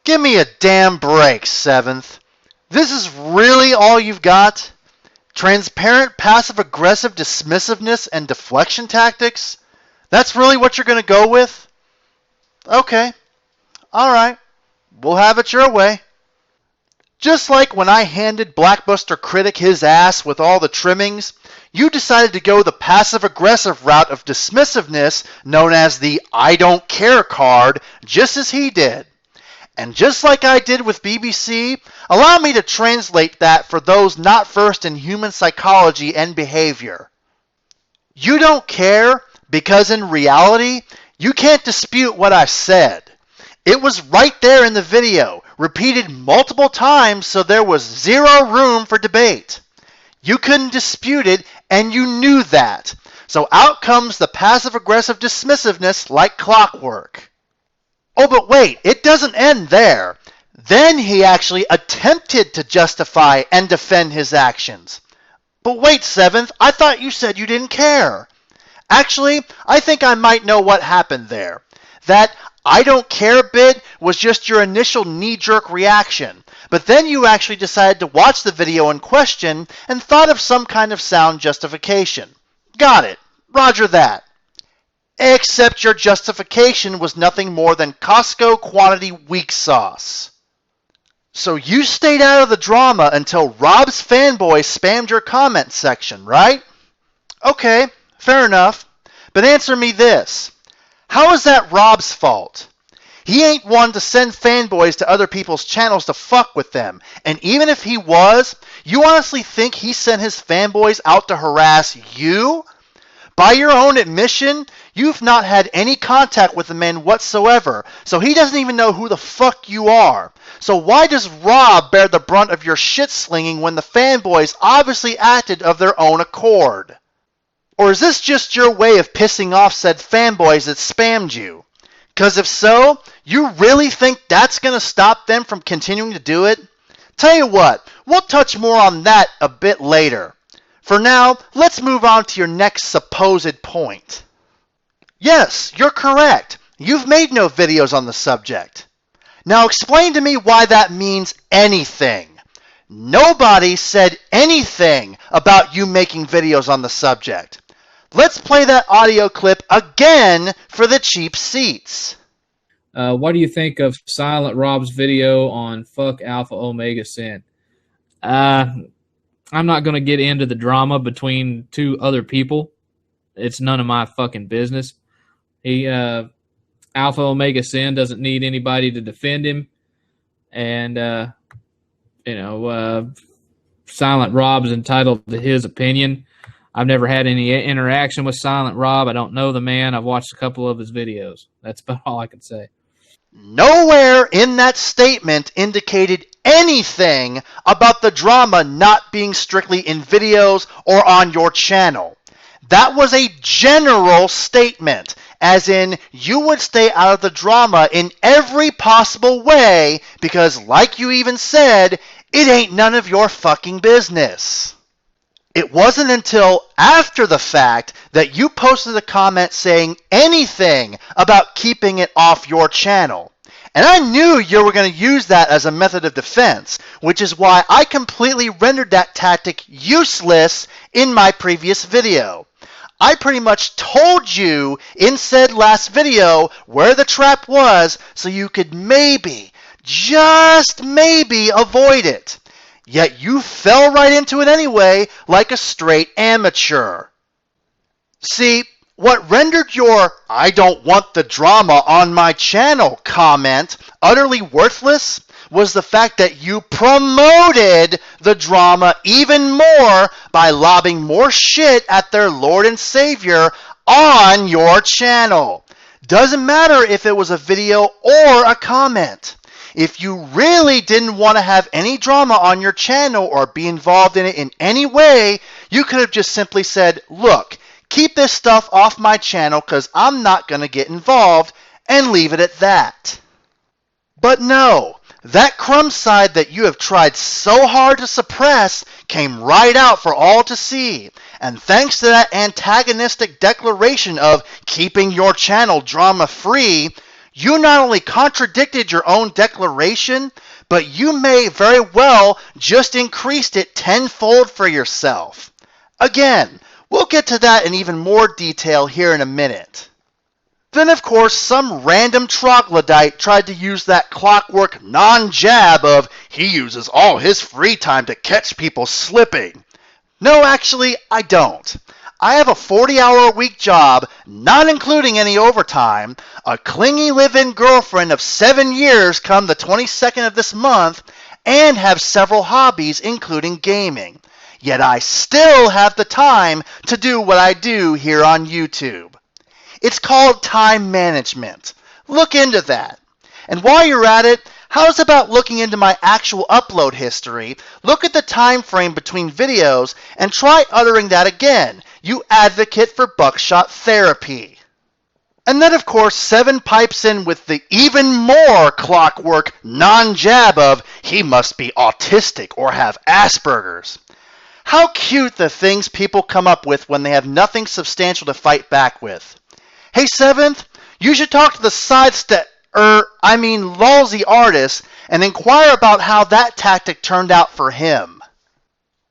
Give me a damn break, Seventh. This is really all you've got? Transparent passive-aggressive dismissiveness and deflection tactics? That's really what you're going to go with? Okay. Alright. We'll have it your way. Just like when I handed Blackbuster Critic his ass with all the trimmings, you decided to go the passive-aggressive route of dismissiveness known as the I don't care card, just as he did. And just like I did with BBC, allow me to translate that for those not versed in human psychology and behavior. You don't care because in reality, you can't dispute what I said. It was right there in the video, repeated multiple times, so there was zero room for debate. You couldn't dispute it, and you knew that. So out comes the passive-aggressive dismissiveness like clockwork. Oh, but wait, it doesn't end there. Then he actually attempted to justify and defend his actions. But wait, Seventh, I thought you said you didn't care. Actually, I think I might know what happened there. That I don't care bit was just your initial knee-jerk reaction, but then you actually decided to watch the video in question and thought of some kind of sound justification. Got it. Roger that. Except your justification was nothing more than Costco quantity weak sauce. So you stayed out of the drama until Rob's fanboy spammed your comment section, right? Okay, fair enough. But answer me this. How is that Rob's fault? He ain't one to send fanboys to other people's channels to fuck with them. And even if he was, you honestly think he sent his fanboys out to harass you? By your own admission, you've not had any contact with the man whatsoever, so he doesn't even know who the fuck you are. So why does Rob bear the brunt of your shit-slinging when the fanboys obviously acted of their own accord? Or is this just your way of pissing off said fanboys that spammed you? 'Cause if so, you really think that's going to stop them from continuing to do it? Tell you what, we'll touch more on that a bit later. For now, let's move on to your next supposed point. Yes, you're correct. You've made no videos on the subject. Now explain to me why that means anything. Nobody said anything about you making videos on the subject. Let's play that audio clip again for the cheap seats. What do you think of Silent Rob's video on Fuck Alpha Omega Sin? I'm not going to get into the drama between two other people. It's none of my fucking business. Alpha Omega Sin doesn't need anybody to defend him. And, Silent Rob's entitled to his opinion. I've never had any interaction with Silent Rob. I don't know the man. I've watched a couple of his videos. That's about all I can say. Nowhere in that statement indicated anything about the drama not being strictly in videos or on your channel. That was a general statement, as in you would stay out of the drama in every possible way because, like you even said, it ain't none of your fucking business. It wasn't until after the fact that you posted a comment saying anything about keeping it off your channel. And I knew you were going to use that as a method of defense, which is why I completely rendered that tactic useless in my previous video. I pretty much told you in said last video where the trap was so you could maybe, just maybe, avoid it. Yet you fell right into it anyway, like a straight amateur. See, what rendered your "I don't want the drama on my channel" comment utterly worthless was the fact that you promoted the drama even more by lobbing more shit at their Lord and Savior on your channel. Doesn't matter if it was a video or a comment. If you really didn't want to have any drama on your channel or be involved in it in any way, you could have just simply said, look, keep this stuff off my channel because I'm not going to get involved, and leave it at that. But no, that crumb side that you have tried so hard to suppress came right out for all to see. And thanks to that antagonistic declaration of keeping your channel drama-free, You not only contradicted your own declaration, but you may very well just increased it tenfold for yourself. Again, we'll get to that in even more detail here in a minute. Then, of course, some random troglodyte tried to use that clockwork non-jab of he uses all his free time to catch people slipping. No, actually, I don't. I have a 40-hour-a-week job, not including any overtime, a clingy live-in girlfriend of 7 years come the 22nd of this month, and have several hobbies, including gaming. Yet I still have the time to do what I do here on YouTube. It's called time management. Look into that. And while you're at it, how's about looking into my actual upload history, look at the time frame between videos, and try uttering that again, you advocate for buckshot therapy. And then, of course, Seven pipes in with the even more clockwork non-jab of he must be autistic or have Asperger's. How cute the things people come up with when they have nothing substantial to fight back with. Hey, Seventh, you should talk to the Lulzy artist and inquire about how that tactic turned out for him.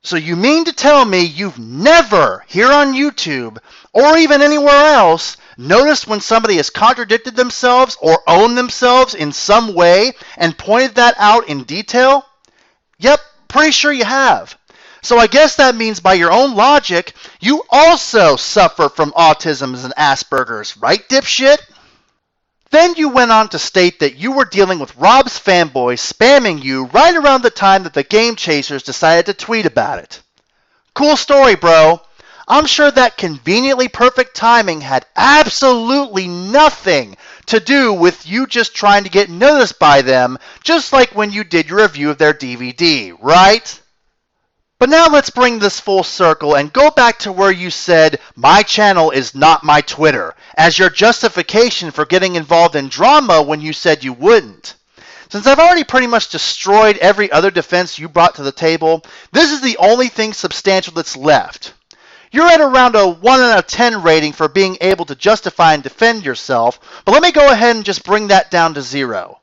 So you mean to tell me you've never, here on YouTube, or even anywhere else, noticed when somebody has contradicted themselves or owned themselves in some way and pointed that out in detail? Yep, pretty sure you have. So I guess that means by your own logic, you also suffer from autism and Asperger's, right, dipshit? Then you went on to state that you were dealing with Rob's fanboys spamming you right around the time that the Game Chasers decided to tweet about it. Cool story, bro. I'm sure that conveniently perfect timing had absolutely nothing to do with you just trying to get noticed by them, just like when you did your review of their DVD, right? But now let's bring this full circle and go back to where you said, my channel is not my Twitter, as your justification for getting involved in drama when you said you wouldn't. Since I've already pretty much destroyed every other defense you brought to the table, this is the only thing substantial that's left. You're at around a 1 out of 10 rating for being able to justify and defend yourself, but let me go ahead and just bring that down to 0.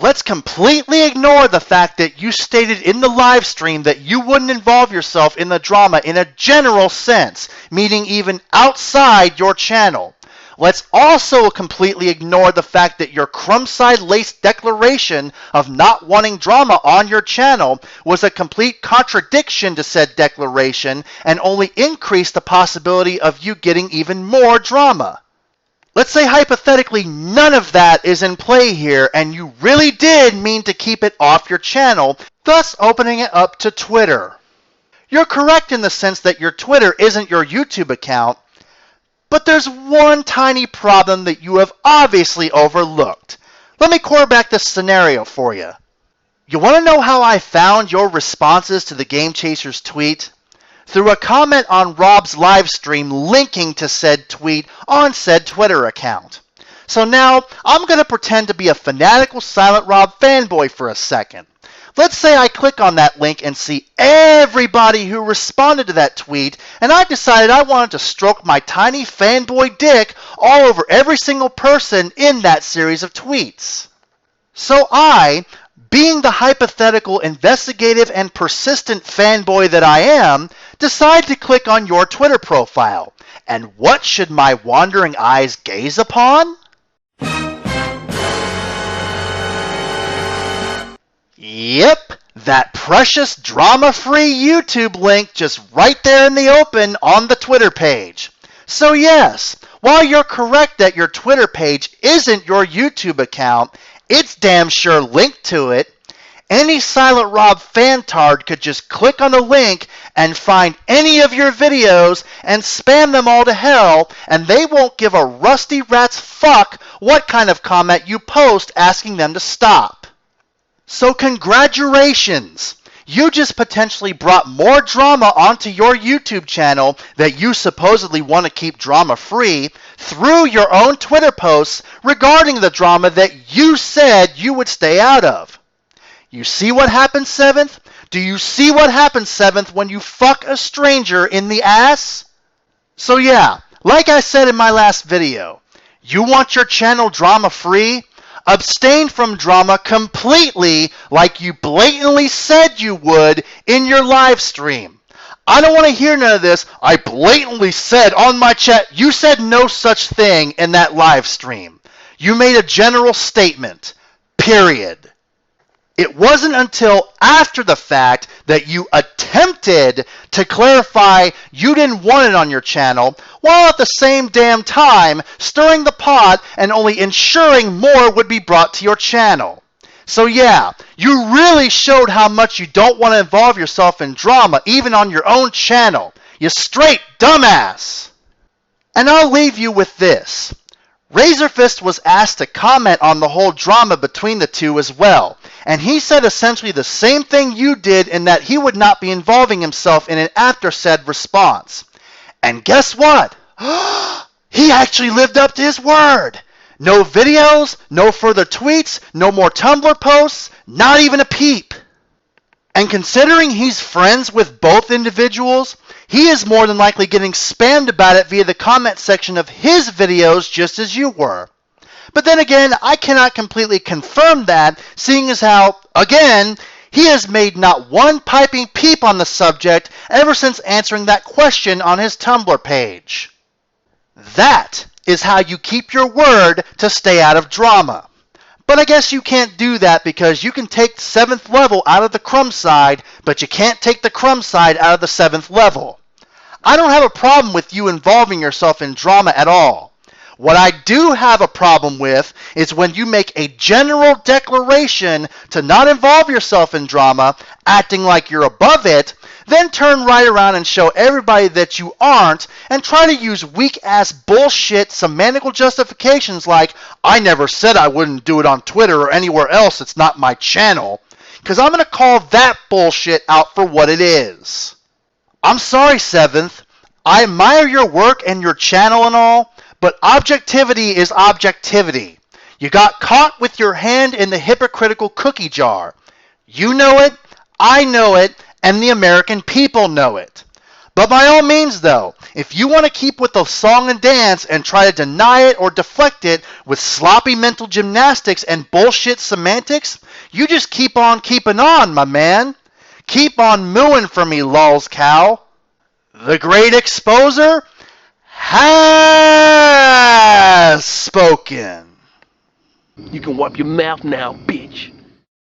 Let's completely ignore the fact that you stated in the live stream that you wouldn't involve yourself in the drama in a general sense, meaning even outside your channel. Let's also completely ignore the fact that your crumb-side-laced declaration of not wanting drama on your channel was a complete contradiction to said declaration and only increased the possibility of you getting even more drama. Let's say hypothetically none of that is in play here and you really did mean to keep it off your channel, thus opening it up to Twitter. You're correct in the sense that your Twitter isn't your YouTube account, but there's one tiny problem that you have obviously overlooked. Let me quarterback this scenario for you. You want to know how I found your responses to the Game Chasers tweet? Through a comment on Rob's live stream linking to said tweet on said Twitter account. So now, I'm going to pretend to be a fanatical Silent Rob fanboy for a second. Let's say I click on that link and see everybody who responded to that tweet, and I decided I wanted to stroke my tiny fanboy dick all over every single person in that series of tweets. So I, being the hypothetical, investigative, and persistent fanboy that I am, decide to click on your Twitter profile. And what should my wandering eyes gaze upon? Yep, that precious drama-free YouTube link just right there in the open on the Twitter page. So yes, while you're correct that your Twitter page isn't your YouTube account, it's damn sure linked to it. Any Silent Rob fantard could just click on the link and find any of your videos and spam them all to hell, and they won't give a rusty rat's fuck what kind of comment you post asking them to stop. So congratulations! You just potentially brought more drama onto your YouTube channel that you supposedly want to keep drama-free through your own Twitter posts regarding the drama that you said you would stay out of. You see what happens, Seventh? Do you see what happens, Seventh, when you fuck a stranger in the ass? So yeah, like I said in my last video, You want your channel drama-free? Abstain from drama completely like you blatantly said you would in your live stream. I don't want to hear none of this. I blatantly said on my chat, you said no such thing in that live stream. You made a general statement. Period. It wasn't until after the fact that you attempted to clarify you didn't want it on your channel, while at the same damn time stirring the pot and only ensuring more would be brought to your channel. So yeah, you really showed how much you don't want to involve yourself in drama, even on your own channel. You straight dumbass! And I'll leave you with this. Razorfist was asked to comment on the whole drama between the two as well, and he said essentially the same thing you did in that he would not be involving himself in it after said response. And guess what? He actually lived up to his word. No videos, no further tweets, no more Tumblr posts, not even a peep. And considering he's friends with both individuals, he is more than likely getting spammed about it via the comment section of his videos just as you were. But then again, I cannot completely confirm that, seeing as how, again, he has made not one piping peep on the subject ever since answering that question on his Tumblr page. That is how you keep your word to stay out of drama. But I guess you can't do that because you can take 7th level out of the crumb side, but you can't take the crumb side out of the 7th level. I don't have a problem with you involving yourself in drama at all. What I do have a problem with is when you make a general declaration to not involve yourself in drama, acting like you're above it, then turn right around and show everybody that you aren't, and try to use weak-ass bullshit semantical justifications like, I never said I wouldn't do it on Twitter or anywhere else, it's not my channel, because I'm going to call that bullshit out for what it is. I'm sorry, 7th. I admire your work and your channel and all, but objectivity is objectivity. You got caught with your hand in the hypocritical cookie jar. You know it, I know it, and the American people know it. But by all means, though, if you want to keep with the song and dance and try to deny it or deflect it with sloppy mental gymnastics and bullshit semantics, you just keep on keeping on, my man. Keep on mooing for me, lols cow. The Great Exposer has spoken. You can wipe your mouth now, bitch.